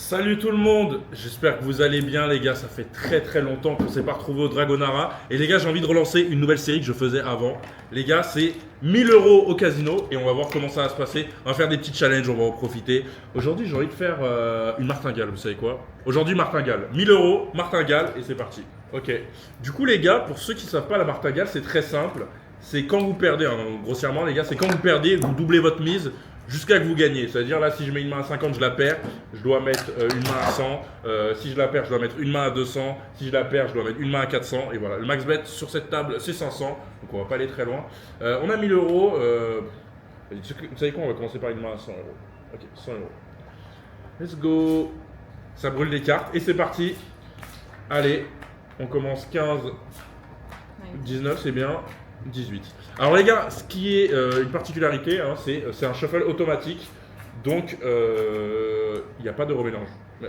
Salut tout le monde, j'espère que vous allez bien les gars, ça fait très longtemps qu'on ne s'est pas retrouvé au Dragonara. Et les gars, j'ai envie de relancer une nouvelle série que je faisais avant. Les gars, c'est 1000 euros au casino et on va voir comment ça va se passer. On va faire des petits challenges, on va en profiter. Aujourd'hui, j'ai envie de faire une martingale, vous savez quoi? Aujourd'hui, martingale. 1000 euros, martingale et c'est parti. Ok. Du coup les gars, pour ceux qui ne savent pas la martingale, c'est très simple. C'est quand vous perdez, hein, grossièrement les gars, c'est quand vous perdez, vous doublez votre mise jusqu'à que vous gagnez. C'est-à-dire là, si je mets une main à 50, je la perds, je dois mettre une main à 100. Si je la perds, je dois mettre une main à 200. Si je la perds, je dois mettre une main à 400. Et voilà, le max bet sur cette table, c'est 500. Donc on va pas aller très loin. On a 1000 euros. Vous savez quoi, on va commencer par une main à 100 euros. Ok, 100 euros. Let's go. Ça brûle des cartes et c'est parti. Allez, on commence 15, 19, c'est bien. 18. Alors les gars, ce qui est une particularité, hein, c'est un shuffle automatique, donc il n'y a pas de remélange. Il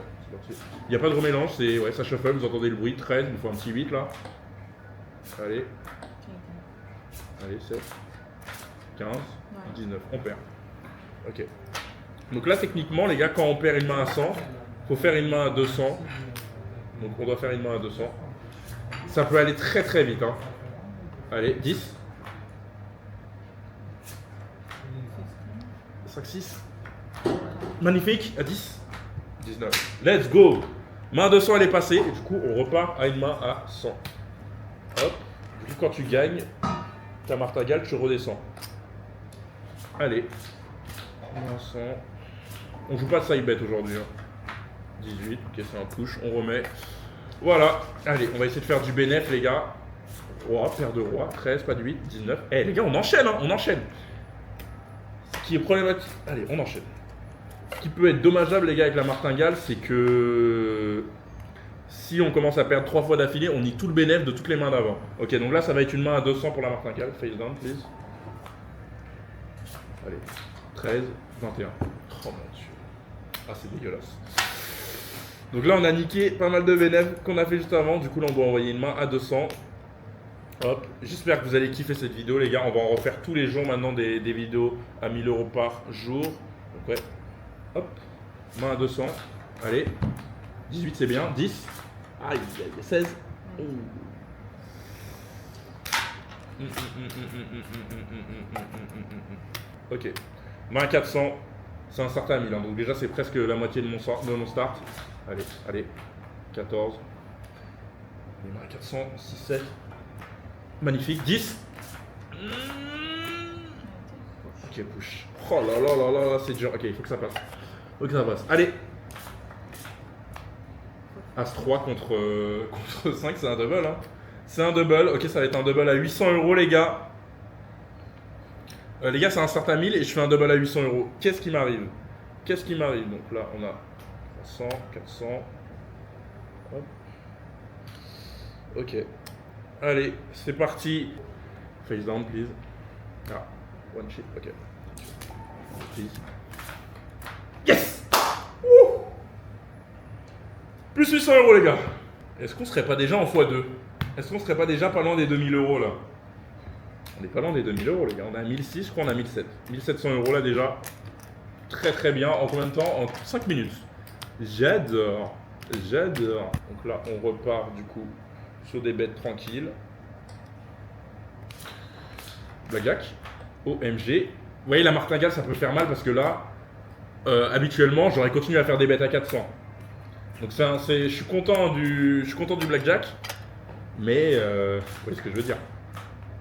n'y a pas de remélange, ouais, ça shuffle, vous entendez le bruit, 13, il nous faut un petit 8 là. Allez. Allez, 7, 15, 19, on perd. Ok. Donc là, techniquement, les gars, quand on perd une main à 100, il faut faire une main à 200. Donc on doit faire une main à 200. Ça peut aller très vite, hein. Allez, 10. 5, 6. Magnifique, à 10. 19. Let's go. Main à 200, elle est passée. Et du coup, on repart à une main à 100. Hop. Du coup, quand tu gagnes ta martingale, tu redescends. Allez. Main à 100. On joue pas de side bet aujourd'hui. Hein. 18. Ok, c'est un push. On remet. Voilà. Allez, on va essayer de faire du bénéf, les gars. Roi, paire de roi, 13, pas de 8, 19. Eh les gars, on enchaîne, hein, on enchaîne. Ce qui est problématique. Allez, on enchaîne. Ce qui peut être dommageable, les gars, avec la martingale, c'est que si on commence à perdre 3 fois d'affilée, on nie tout le bénéfice de toutes les mains d'avant. Ok, donc là, ça va être une main à 200 pour la martingale. Face down, please. Allez, 13, 21. Oh mon dieu. Ah, c'est dégueulasse. Donc là, on a niqué pas mal de bénéfices qu'on a fait juste avant. Du coup, là, on doit envoyer une main à 200. Hop, j'espère que vous allez kiffer cette vidéo les gars, on va en refaire tous les jours maintenant des vidéos à 1000 euros par jour. Donc ouais, hop, main à 200, allez, 18 c'est bien, 10, aïe, 16, ok, main à 400, c'est un start à 1000, hein, donc déjà c'est presque la moitié de mon start, allez, 14, main à 400, 6, 7, magnifique, 10. Ok, push. Oh là, c'est dur. Ok, il faut que ça passe. Faut que ça passe. Allez. As 3 contre 5, c'est un double. Hein. C'est un double. Ok, ça va être un double à 800 euros, les gars. Les gars, c'est un start à 1000 et je fais un double à 800 euros. Qu'est-ce qui m'arrive? Donc là, on a 300, 400. Hop. Ok. Allez, c'est parti. Face down, please. Ah, one chip, ok. Please. Yes! Wouh! Plus 800 euros, les gars. Est-ce qu'on serait pas déjà en x2? Est-ce qu'on serait pas déjà pas loin des 2000 euros, là? On est pas loin des 2000 euros, les gars. On a 1006, je crois, on a 1700. 1700 euros, là, déjà. Très bien. En combien de temps? En 5 minutes. J'adore. Donc là, on repart, du coup, sur des bêtes tranquilles. Blackjack. OMG. Vous voyez, la martingale, ça peut faire mal parce que là, habituellement, j'aurais continué à faire des bêtes à 400. Donc je suis content du blackjack. Mais, vous voyez ce que je veux dire.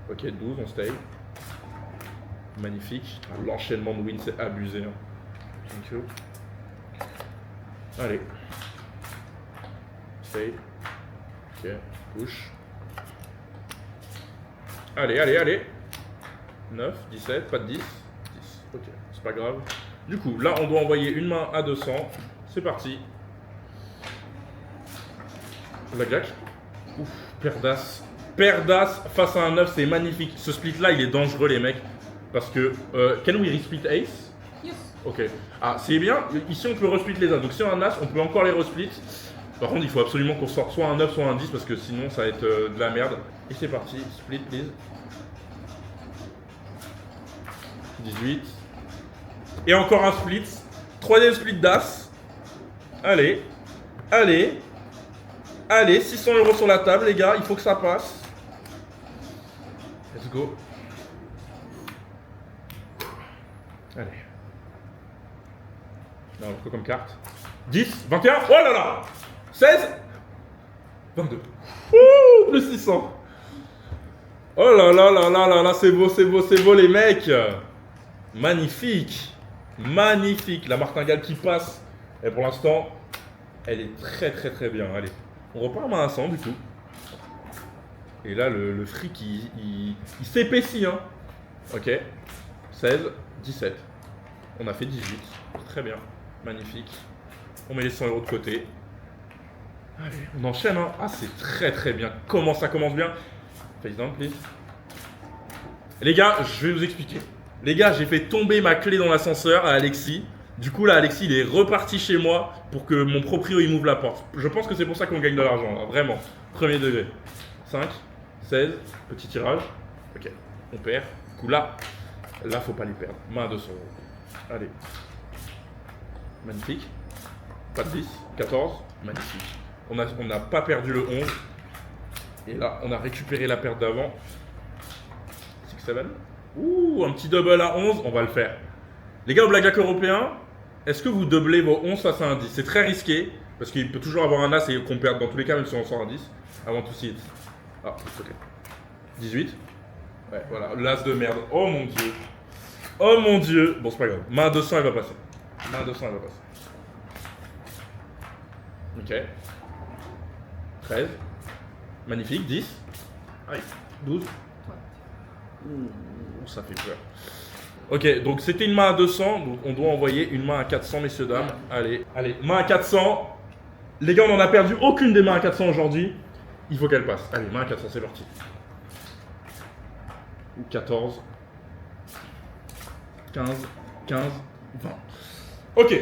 Ok, 12, on stay. Magnifique. L'enchaînement de win, c'est abusé. Hein. Thank you. Allez. Stay. Ok, push. Allez. 9, 17, pas de 10. 10, ok, c'est pas grave. Du coup, là, on doit envoyer une main à 200. C'est parti. Blackjack. Ouf, paire d'as. Paire d'as face à un 9, c'est magnifique. Ce split-là, il est dangereux, les mecs. Parce que, can we resplit ace? Yes. Ok. Ah, c'est bien. Ici, on peut resplit les as. Donc, si on a un as, on peut encore les resplit. Par contre, il faut absolument qu'on sorte soit un 9, soit un 10, parce que sinon, ça va être de la merde. Et c'est parti. Split, please. 18. Et encore un split. Troisième split d'as. Allez. Allez. Allez, 600 € sur la table, les gars. Il faut que ça passe. Let's go. Allez. Non, quoi comme carte 10, 21. Oh là là 16, 22. Ouh, le 600. Oh là là là là là là, c'est beau, c'est beau, c'est beau, les mecs. Magnifique. Magnifique. La martingale qui passe. Et pour l'instant, elle est très très très bien. Allez, on repart à 100 du coup. Et là, le fric, il s'épaissit. Hein. Ok. 16, 17. On a fait 18. Très bien. Magnifique. On met les 100 € de côté. Allez, on enchaîne. Hein. Ah, c'est très très bien. Comment ça commence bien. Face down, please. Les gars, je vais vous expliquer. Les gars, j'ai fait tomber ma clé dans l'ascenseur à Alexis. Du coup, là, Alexis, il est reparti chez moi pour que mon proprio, il m'ouvre la porte. Je pense que c'est pour ça qu'on gagne de l'argent, là. Vraiment. Premier degré. 5, 16, petit tirage. Ok, on perd. Du coup, là, faut pas les perdre. Main à 200 €. Allez. Magnifique. Pas de 10, 14. Magnifique. On n'a pas perdu le 11. Et là, on a récupéré la perte d'avant. 6, 7. Ouh, un petit double à 11, on va le faire. Les gars, au blackjack européen, est-ce que vous doublez vos 11 face à un 10? C'est très risqué, parce qu'il peut toujours avoir un as et qu'on perde dans tous les cas, même si on sort un 10. Avant tout see it. Ah, ok. 18. Ouais, voilà, l'as de merde. Oh mon dieu. Oh mon dieu. Bon, c'est pas grave. Main à 200, elle va passer. Main à 200, elle va passer. Ok. 13. Magnifique. 10. Aïe. 12. Ouh, ça fait peur. Ok, donc c'était une main à 200, donc on doit envoyer une main à 400, messieurs, dames. Allez, allez, main à 400. Les gars, on n'en a perdu aucune des mains à 400 aujourd'hui. Il faut qu'elle passe. Allez, main à 400, c'est parti. 14. 15, 15, 20. Ok,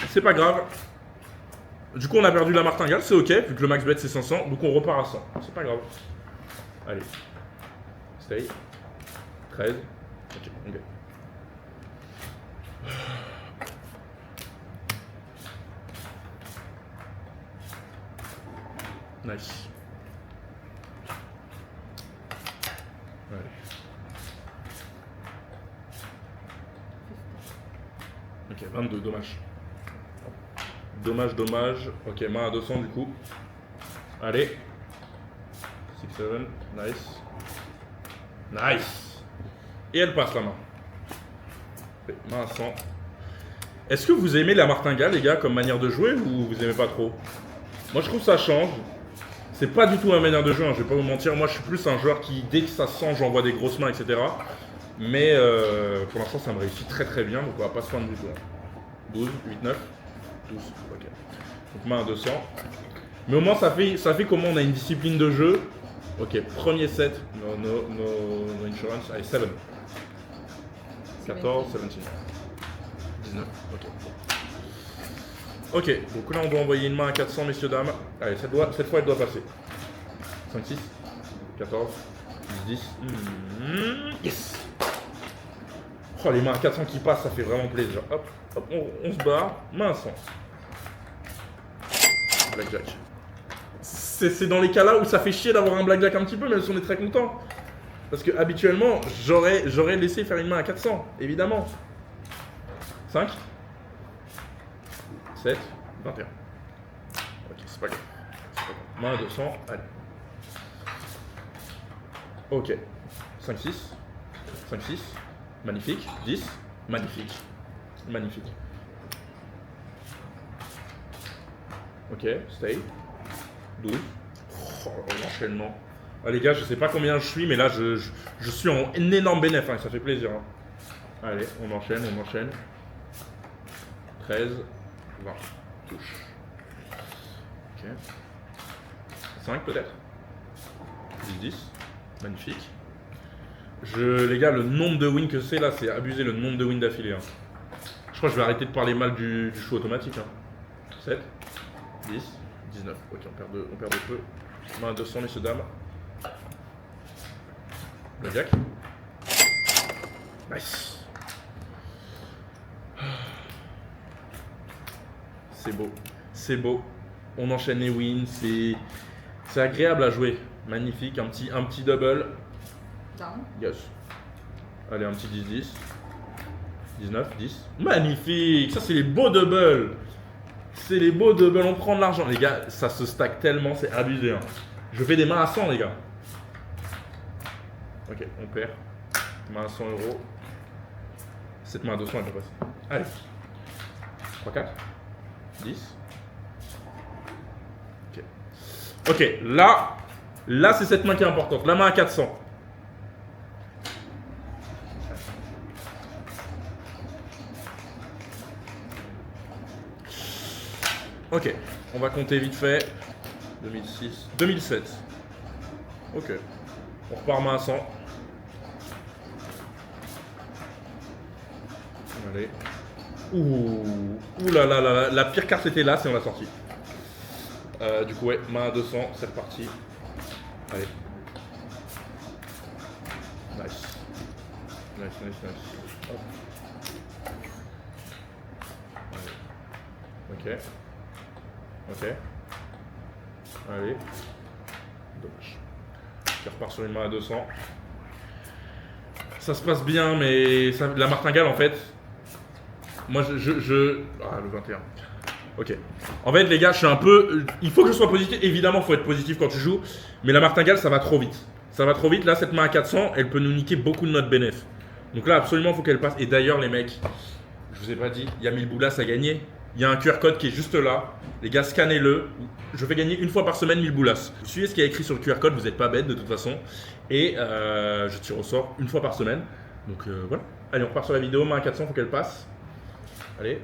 c'est pas grave. Du coup, on a perdu la martingale, c'est ok, vu que le max bet c'est 500, donc on repart à 100. C'est pas grave. Allez. Stay. 13. Ok, on gagne. Nice. Allez. Ok, 22, dommage. Dommage, dommage. Ok, main à 200 du coup. Allez. 6, 7, nice. Nice. Et elle passe la main. Main à 100. Est-ce que vous aimez la martingale, les gars, comme manière de jouer ou vous aimez pas trop? Moi, je trouve que ça change. C'est pas du tout ma manière de jouer, hein, je vais pas vous mentir. Moi, je suis plus un joueur qui, dès que ça sent, j'envoie des grosses mains, etc. Mais pour l'instant, ça me réussit très très bien, donc on va pas se prendre du tout. 12, 8, 9, 12. Ok. Donc main à 200. Mais au moins, ça fait comment on a une discipline de jeu. Ok, premier set. No insurance. Allez, 7. 14, 17. 19. Ok. Ok, donc là on doit envoyer une main à 400, messieurs, dames. Allez, cette fois elle doit passer. 5, 6, 14, 10, 10. Yes. Oh, les mains à 400 qui passent, ça fait vraiment plaisir. Hop, hop, on se barre. Main à 100. Blackjack. C'est dans les cas là où ça fait chier d'avoir un blackjack un petit peu, même si on est très content. Parce que habituellement, j'aurais laissé faire une main à 400, évidemment. 5, 7, 21. Ok, c'est pas grave. Main à 200, allez. Ok. 5, 6. 5, 6. Magnifique. 10. Magnifique. Magnifique. Ok, stay. 12. Oh, l'enchaînement. Ah, les gars, je sais pas combien je suis, mais là, je suis en énorme bénéfice, hein, ça fait plaisir. Hein. Allez, on enchaîne, on enchaîne. 13, 20. Touche. Ok. 5 peut-être. 10, 10. Magnifique. Les gars, le nombre de wins que c'est là, c'est abusé le nombre de wins d'affilée. Hein. Je crois que je vais arrêter de parler mal du chou automatique. Hein. 7, 10, 19. Ok, on perd de peu. Main à 200, messieurs, dames. Le jack. Nice. C'est beau. C'est beau. On enchaîne les wins. C'est agréable à jouer. Magnifique. Un petit double. Down. Yes. Allez, un petit 10-10. 19, 10. Magnifique. Ça, c'est les beaux doubles. C'est les beaux doubles. On prend de l'argent. Les gars, ça se stack tellement. C'est abusé. Hein. Je fais des mains à 100, les gars. Ok, on perd. Main à 100 euros. Cette main à 200, elle peut passer. Allez. 3, 4. 10. Ok. Ok, là c'est cette main qui est importante. La main à 400. Ok, on va compter vite fait. 2006, 2007. Ok. On repart main à 100. Allez. Ouh là là là là. La pire carte était là, c'est on l'a sorti. Du coup, ouais, main à 200, c'est reparti. Allez. Nice. Nice, nice, nice. Hop. Allez. Ok. Ok. Allez. Dommage. Je repars sur une main à 200. Ça se passe bien, mais la martingale, en fait. Moi, Ah, le 21. Ok. En fait, les gars, je suis un peu. Il faut que je sois positif. Évidemment, il faut être positif quand tu joues. Mais la martingale, ça va trop vite. Ça va trop vite. Là, cette main à 400, elle peut nous niquer beaucoup de notre bénéf. Donc là, absolument, il faut qu'elle passe. Et d'ailleurs, les mecs, je vous ai pas dit, il y a 1000 boulas à gagner. Il y a un QR code qui est juste là. Les gars, scannez-le. Je fais gagner une fois par semaine 1000 boulas. Suivez ce qui est écrit sur le QR code, vous n'êtes pas bête de toute façon. Et je tire au sort une fois par semaine. Donc voilà. Allez, on repart sur la vidéo. Main à 400, il faut qu'elle passe. Allez.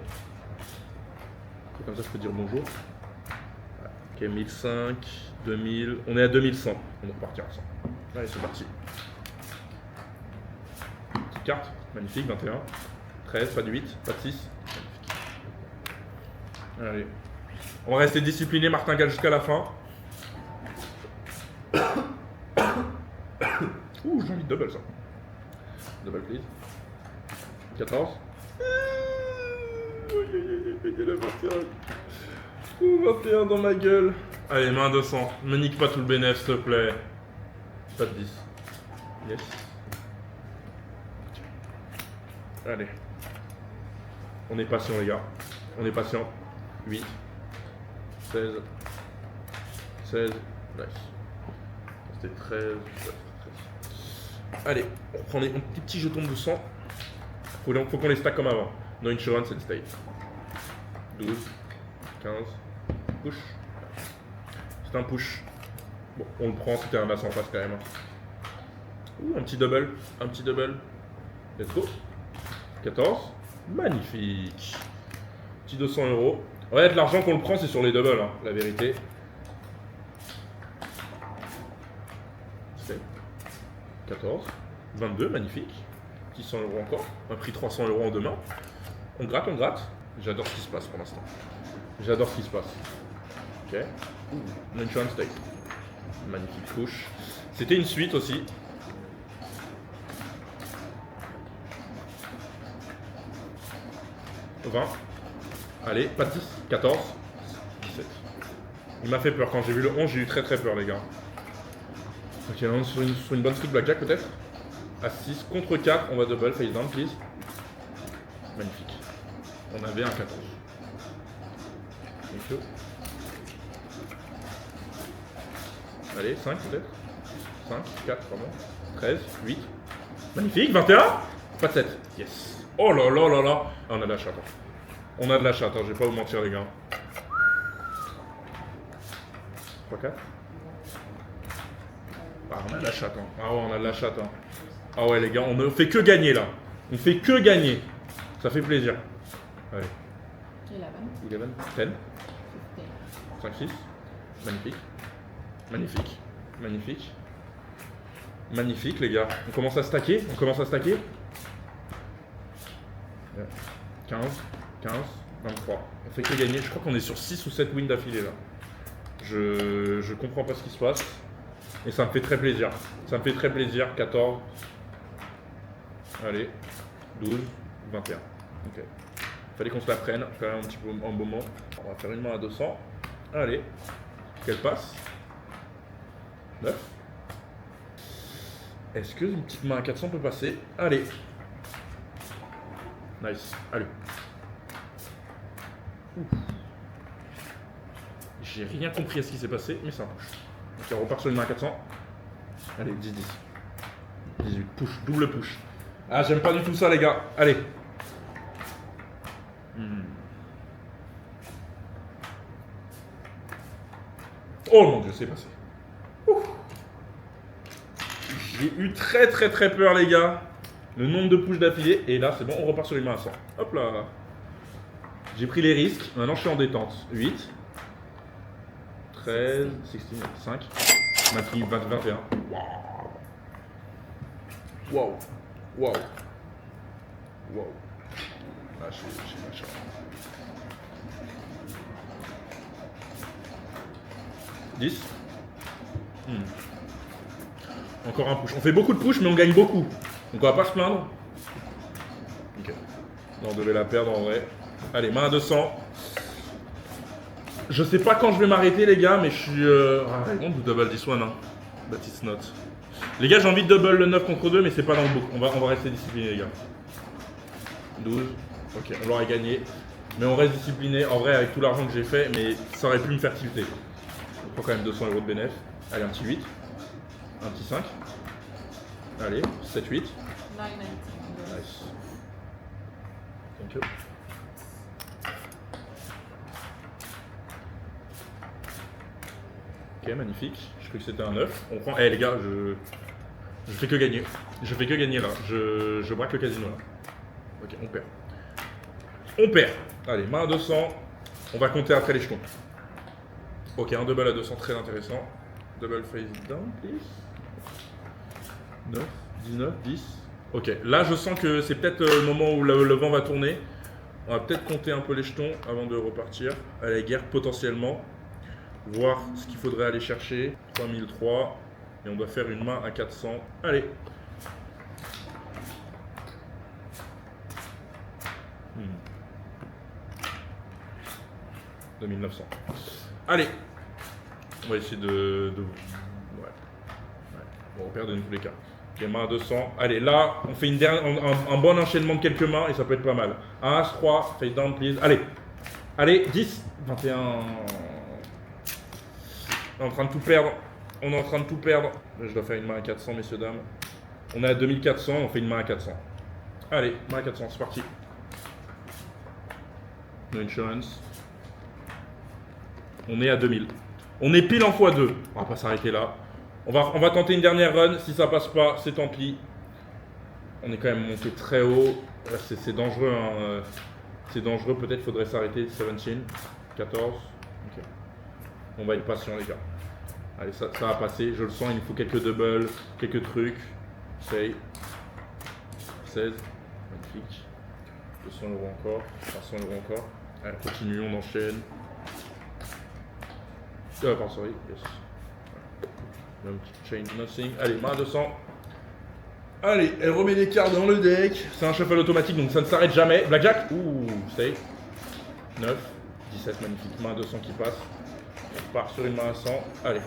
Comme ça, je peux dire bonjour. Ok, 1005, 2000. On est à 2100. On va repartir ensemble. Allez, c'est parti. Petite carte. Magnifique, 21. 13, pas de 8, pas de 6. Allez. On va rester discipliné, martingale jusqu'à la fin. Ouh, j'ai envie de double ça. Double please. 14. Il est 21. Ouh, 21 dans ma gueule. Allez, main à 200. Me nique pas tout le bénéf, s'il te plaît. Pas de 10. Yes. Allez. On est patient, les gars. On est patient. 8. 16. 16. Nice. C'était 13. 13. Allez, on prend des petits jetons de 200. Faut qu'on les stack comme avant. No insurance and state. 12. 15. Push. C'est un push. Bon, on le prend, c'était un masse en face quand même. Ouh, un petit double. Un petit double. Let's go. 14. Magnifique. Petit 200 euros. En fait, l'argent qu'on le prend, c'est sur les doubles, hein, la vérité. 14. 22, magnifique. Petit 100 euros encore. On a pris 300 euros en 2 mains. On gratte, on gratte. J'adore ce qui se passe pour l'instant. J'adore ce qui se passe. Ok. Insurance stake. Magnifique push. C'était une suite aussi. « 20. Allez, pas de 10. 14. 17. Il m'a fait peur. Quand j'ai vu le 11, j'ai eu très peur, les gars. Ok, on est sur une bonne streak blackjack peut-être. À 6 contre 4, on va double, face down, please. Magnifique. On avait un 14. Thank you. Allez, 5 peut-être. 5, 4, pardon. 13, 8. Magnifique, 21. Pas de 7. Yes. Oh là là là là. Ah, on a de la chatte. On a de la chatte, hein. Je vais pas vous mentir, les gars. 3, 4. Ah, on a de la chatte. Hein. Ah ouais, on a de la chatte. Hein. Ah ouais, les gars, on ne fait que gagner là. On fait que gagner. Ça fait plaisir. Allez. 11. 11. 10. 5, 6. Magnifique. Magnifique. Magnifique. Magnifique, les gars. On commence à stacker. On commence à stacker. 15. 15. 23. On fait que gagner. Je crois qu'on est sur 6 ou 7 wins d'affilée là. Je comprends pas ce qui se passe. Et ça me fait très plaisir. Ça me fait très plaisir. 14. Allez. 12. 21. Ok. Fallait qu'on se la prenne, quand même un petit peu en moment. On va faire une main à 200. Allez, qu'elle passe. 9. Est-ce que une petite main à 400 peut passer? Allez. Nice, allez. Ouf. J'ai rien compris à ce qui s'est passé, mais ça push. Ok, on repart sur une main à 400. Allez, 10, 10. 18, push, double push. Ah, j'aime pas du tout ça, les gars. Allez. Oh mon dieu, c'est passé. J'ai eu très peur, les gars. Le nombre de push d'affilée. Et là, c'est bon, on repart sur les mains à 100. Hop là. J'ai pris les risques. Maintenant, je suis en détente. 8. 13. 16. 5. Maintenant, 20, 21. Waouh. Waouh. Waouh. Là, je suis machin. Encore un push. On fait beaucoup de push, mais on gagne beaucoup. Donc on va pas se plaindre. Ok. Là, on devait la perdre en vrai. Allez, main à 200. Je sais pas quand je vais m'arrêter, les gars, mais je suis. On double this one, hein. But it's not. Les gars, j'ai envie de double le 9 contre 2, mais c'est pas dans le book. On va rester discipliné, les gars. 12. Ok, on l'aurait gagné. Mais on reste discipliné. En vrai, avec tout l'argent que j'ai fait, mais ça aurait pu me faire tilter. On prend quand même 200 € de bénéf. Allez, un petit 8. Un petit 5. Allez, 7, 8. 990. Nice. Thank you. Ok, magnifique. Je crois que c'était un 9. On prend. Eh les gars, je fais que gagner. Je fais que gagner là. Je braque le casino là. Ok, on perd. On perd. Allez, main à 200. On va compter après les jetons. Ok, un double à 200, très intéressant. Double face down, please. 9, 19, 10. Ok, là je sens que c'est peut-être le moment où le vent va tourner. On va peut-être compter un peu les jetons avant de repartir à la guerre potentiellement. Voir ce qu'il faudrait aller chercher. 3003. Et on doit faire une main à 400. Allez. 2900. Allez. On va essayer de... Ouais. On va perdre dans tous les cas. Ok, main à 200. Allez, là, on fait un bon enchaînement de quelques mains et ça peut être pas mal. 1, 3, face down, please. Allez. Allez, 10, 21. On est en train de tout perdre. On est en train de tout perdre. Je dois faire une main à 400, messieurs, dames. On est à 2400, on fait une main à 400. Allez, main à 400, c'est parti. No insurance. On est à 2000. On est pile en x2. On va pas s'arrêter là. On va tenter une dernière run. Si ça passe pas, c'est tant pis. On est quand même monté très haut. C'est dangereux. Hein. C'est dangereux. Peut-être faudrait s'arrêter. 17. 14. Okay. On va être patient, les gars. Allez, ça va passer. Je le sens. Il nous faut quelques doubles, quelques trucs. Save. 16. Magnifique. 200 € encore. 300 € encore. Allez, on continue. On enchaîne. Pardon, sorry. Yes. Change nothing. Allez, main à 200. Allez, elle remet les cartes dans le deck. C'est un shuffle automatique, donc ça ne s'arrête jamais. Blackjack. Ouh, stay. 9. 17, magnifique. Main à 200 qui passe. On part sur une main à 100. Allez.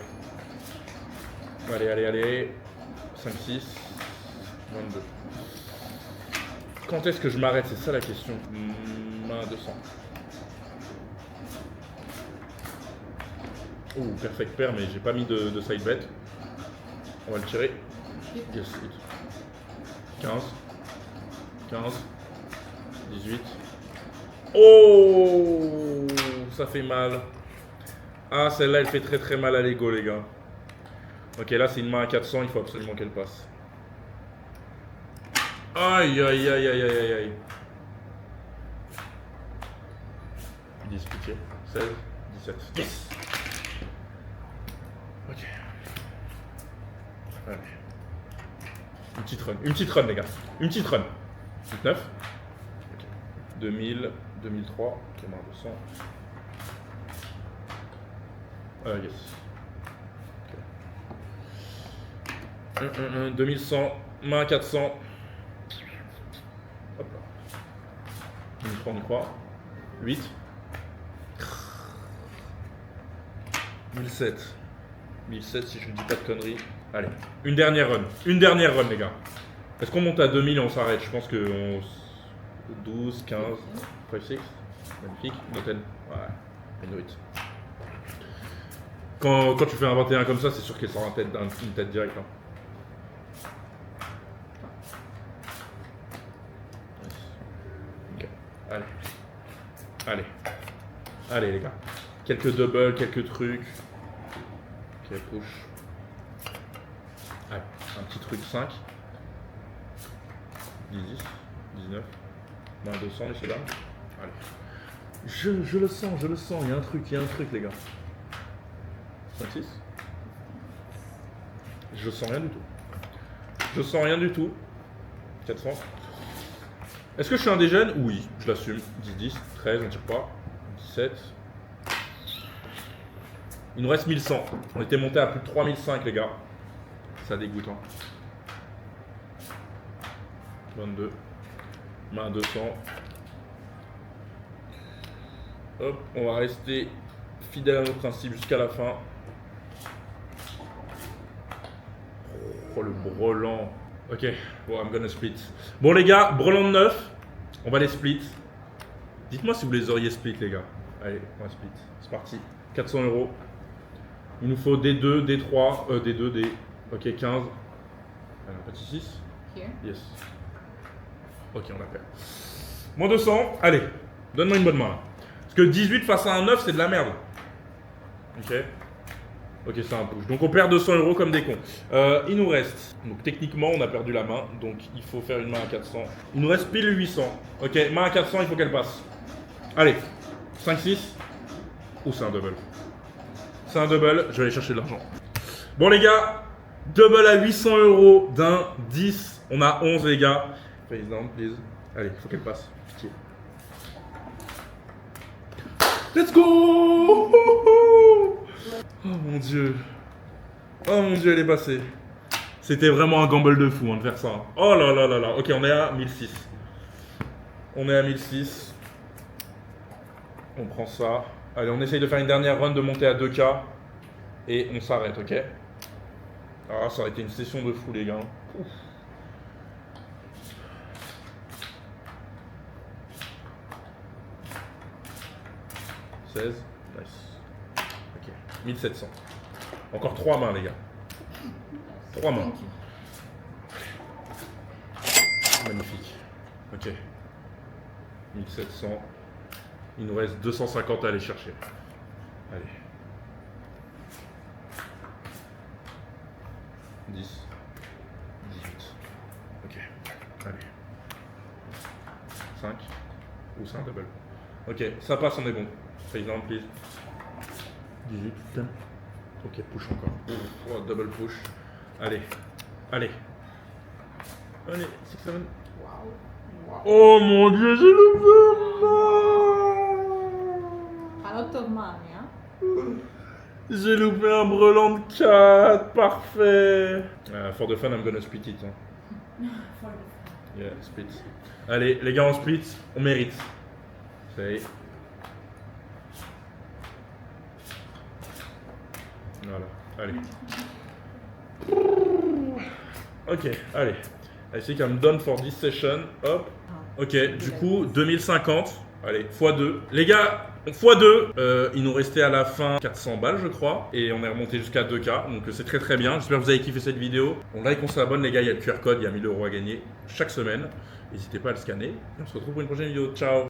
Allez. 5, 6. 22. Quand est-ce que je m'arrête? C'est ça la question. Main à 200. Ouh, perfect pair, mais j'ai pas mis de side bet. On va le tirer. Yes, 15. 18. Oh, ça fait mal. Ah, celle-là, elle fait très mal à l'ego, les gars. Ok, là, c'est une main à 400, il faut absolument qu'elle passe. Aïe. 10, pitié. 16, 17. Yes. Ok. Allez. Une petite run, les gars. Une petite run. 29. Okay. 2000, 2003. Ok, main 200. Yes. Okay. 2100. Main 400. Hop là. crois, on y croit. 8. 1007. 1007 si je ne dis pas de conneries. Allez, une dernière run. Une dernière run, les gars. Est-ce qu'on monte à 2000 et on s'arrête? Je pense que 12, 15, 5, 6. Magnifique. Noten. Ouais, une 8. Quand tu fais un 21 comme ça, c'est sûr qu'elle sort une tête directe. Hein. Okay. Allez. Allez. Allez, les gars. Quelques doubles, quelques trucs. Ok, push. Allez, un petit truc 5. 10, 19. Moins 200, messieurs dames. Allez. Je le sens, il y a un truc, les gars. 5, 6. Je sens rien du tout. Je sens rien du tout. 400. Est-ce que je suis un des jeunes? Oui, je l'assume. 10, 10, 13, on tire pas. 17. Il nous reste 1100. On était monté à plus de 3005, les gars. Ça dégoûte, hein. 22. Main 200. Hop, on va rester fidèle à nos principes jusqu'à la fin. Oh, le brelan. Ok, bon, I'm gonna split. Bon, les gars, brelan de 9. On va les split. Dites-moi si vous les auriez split, les gars. Allez, on va split. C'est parti. 400 €. Il nous faut D2, D3, D2, D. Ok, 15. Alors, petit 6. Here. Yes. Ok, on a fait. Moins 200. Allez, donne-moi une bonne main. Parce que 18 face à un 9, c'est de la merde. Ok. Ok, c'est un push. Donc on perd 200 € comme des cons. Il nous reste. Donc techniquement, on a perdu la main. Donc il faut faire une main à 400. Il nous reste pile 800. Ok, main à 400, il faut qu'elle passe. Allez, 5, 6. Ou c'est un double. C'est un double, je vais aller chercher de l'argent. Bon les gars, double à 800 € d'un 10. On a 11 les gars. Face down, please. Allez, il faut qu'elle passe. Pitié. Let's go! Oh mon dieu. Oh mon dieu, elle est passée. C'était vraiment un gamble de fou hein, de faire ça. Oh là là là là. Ok, on est à 1006. On est à 1006. On prend ça. Allez, on essaye de faire une dernière run, de monter à 2K. Et on s'arrête, ok? Ah, ça aurait été une session de fou, les gars. Ouf. « 16. Nice. Ok. 1700. Encore 3 mains, les gars. 3 mains. Magnifique. Ok. 1700. Il nous reste 250 à aller chercher. Allez. 10. 18. Ok. Allez. 5. Ou c'est un double. Ok, ça passe, on est bon. Face down, please. 18. Ok, push encore. Oh, double push. Allez. Allez. Allez, 6, 7. Oh mon dieu, j'ai le A lot of money, hein? J'ai loupé un brelan de 4, parfait. For the fun, I'm gonna split it. Hein. For the fun. Yeah, split. Allez, les gars, on split, on mérite. Ça y est. Voilà, allez. Ok, allez. I think I'm done for this session. Hop. Ok, du coup, 2050. Allez, x2. Les gars, x2. Il nous restait à la fin 400 balles, je crois. Et on est remonté jusqu'à 2K. Donc c'est très très bien. J'espère que vous avez kiffé cette vidéo. On like, on s'abonne, les gars. Il y a le QR code. Il y a 1000 € à gagner chaque semaine. N'hésitez pas à le scanner. Et on se retrouve pour une prochaine vidéo. Ciao.